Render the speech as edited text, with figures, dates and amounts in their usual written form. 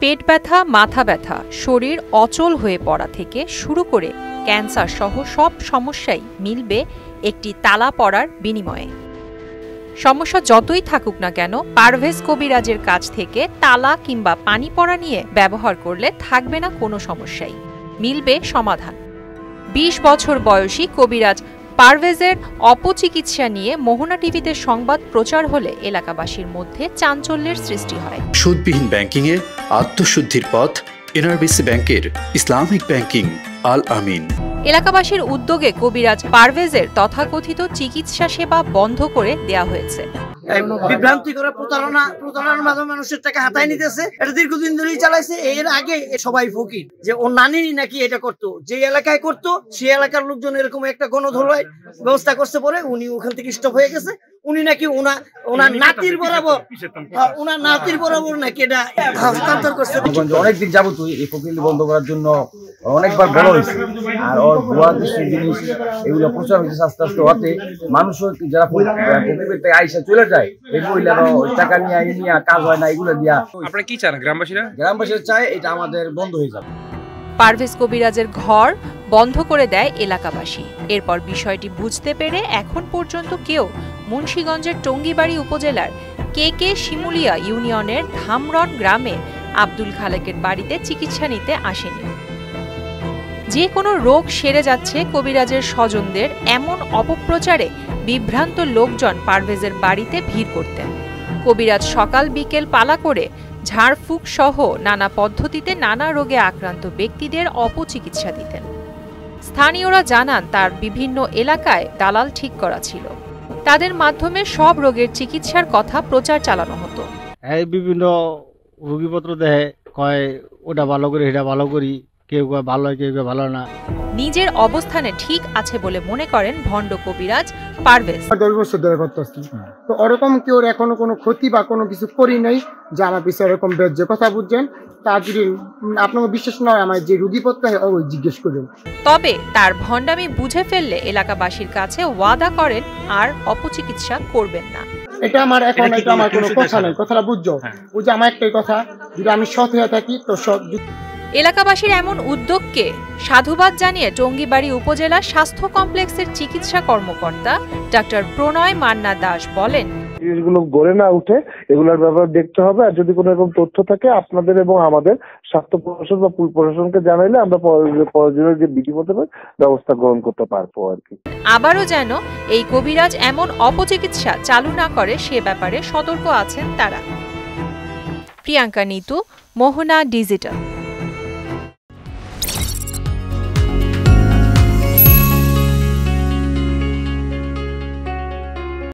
পেট ব্যথা, মাথা ব্যথা, শরীর অচল হয়ে পড়া থেকে শুরু করে ক্যান্সার সহ সব সমস্যাই মিলবে একটি তালা পড়ার বিনিময়ে। সমস্যা যতই থাকুক না কেন, পারভেজ কবিরাজের কাছ থেকে তালা কিংবা পানি পড়া নিয়ে ব্যবহার করলে থাকবে না কোনো সমস্যাই, মিলবে সমাধান। ২০ বছর বয়সী কবিরাজ পারভেজের অপচিকিৎসা নিয়ে মোহনা টিভিতে সংবাদ প্রচার হলে এলাকাবাসীর মধ্যে চাঞ্চল্যের সৃষ্টি হয়। সুদবিহীন ব্যাংকিংয়ে আত্মশুদ্ধির পথ এনআরবিসি ব্যাংকের ইসলামিক ব্যাংকিং আল আমিন। এলাকাবাসীর উদ্যোগে কবিরাজ পারভেজের তথাকথিত চিকিৎসা সেবা বন্ধ করে দেয়া হয়েছে। বিভ্রান্তি করে প্রতারণার মাধ্যমে মানুষের টাকা হাতায় নিতেছে। এটা দীর্ঘদিন ধরেই চালাইছে। এর আগে সবাই ফকির যে ওর নানি নাকি এটা করতো, যে এলাকায় করতো সেই এলাকার লোকজন এরকম একটা গণধোলাই ব্যবস্থা করছে, পরে উনি ওখান থেকে স্টপ হয়ে গেছে। উনি নাকি ওনার নাতির বরাবর নাকি এটা হস্তান্তর করছে। অনেকদিন যাবত এই ফকির বন্ধ করার জন্য অনেকবার বলা হয়েছে, আর ওর ভুয়া জিনিস এগুলো প্রচার হয়েছে আস্তে আস্তে। হতে মানুষ যারা ফকিরের থেকে আইসা চলে যায়, এগুলো টাকা নিয়ে কাজ হয় না, এগুলো দিয়া। আপনারা কি চান? গ্রামবাসীরা চায় এটা আমাদের বন্ধ হয়ে যাবে। পারভেজ কবিরাজের ঘর বন্ধ করে দেয় এলাকাবাসী। এরপর বিষয়টি বুঝতে পেরে এখন পর্যন্ত কেউ মুন্সিগঞ্জের টঙ্গিবাড়ি উপজেলার কে শিমুলিয়া ইউনিয়নের ধামরন গ্রামে আব্দুল খালেকের বাড়িতে চিকিৎসা নিতে আসেনি। যে কোনো রোগ সেরে যাচ্ছে কবিরাজের স্বজনদের এমন অপপ্রচারে বিভ্রান্ত লোকজন পারভেজের বাড়িতে ভিড় করতেন। কবিরাজ সকাল বিকেল পালা করে ঝাড়ফুঁক সহ নানা পদ্ধতিতে নানা রোগে আক্রান্ত ব্যক্তিদের অপচিকিৎসা দিতেন। স্থানীয়রা জানান তার বিভিন্ন এলাকায় দালাল ঠিক করা ছিল, তাদের মাধ্যমে সব রোগের চিকিৎসার কথা প্রচার চালানো হতো। বিভিন্ন রোগীপত্র দেয়, কয় ওটা ভালো করি, এটা ভালো করি, কেউ ভালো হয়, কেউ ভালো না। নিজের অবস্থানে ঠিক আছে বলে মনে করেন ভণ্ড কবিরাজ পারভেজ। 10 বছর ধরে করতেছি, তো ওরকম কি ওর এখনো কোনো ক্ষতি বা কোনো কিছু করি নাই যে আমার পিছনে এরকম যে কথা বুঝছেন। তা যদি আপনাকে বিশ্বাস না হয়, আমার যে রোগীপত্র ওই জিজ্ঞেস করুন। তবে তার ভণ্ডামি বুঝে ফেললে এলাকাবাসীর কাছে ওয়াদা করেন আর অপচিকিৎসা করবেন না। এটা আমার এখন এটা আমার কোনো কথা নাই, কথাটা বুঝছো? ওই যে আমার একটাই কথা, যদি আমি সৎ হয়ে থাকি তো সৎ। এলাকাবাসীর এমন উদ্যোগকে সাধুবাদ জানিয়ে টঙ্গিবাড়ি উপজেলা স্বাস্থ্য কমপ্লেক্সের চিকিৎসা কর্মকর্তা ডাক্তার প্রণয় মান্না দাস বলেন, এগুলো গড়ে না উঠে এগুলোর ব্যাপারে দেখতে হবে। আর যদি কোনো এরকম তথ্য থাকে আপনাদের এবং আমাদের স্বাস্থ্য প্রশাসন বা প্রশাসনকে জানাইলে আমরা প্রয়োজনীয় যে বিধি মোতাবেক ব্যবস্থা গ্রহণ করতে পারবো আর কি। আবারও যেন এই কবিরাজ এমন অপচিকিৎসা চালু না করে সে ব্যাপারে সতর্ক আছেন তারা। প্রিয়াঙ্কা নিতু, মোহনা ডিজিটাল।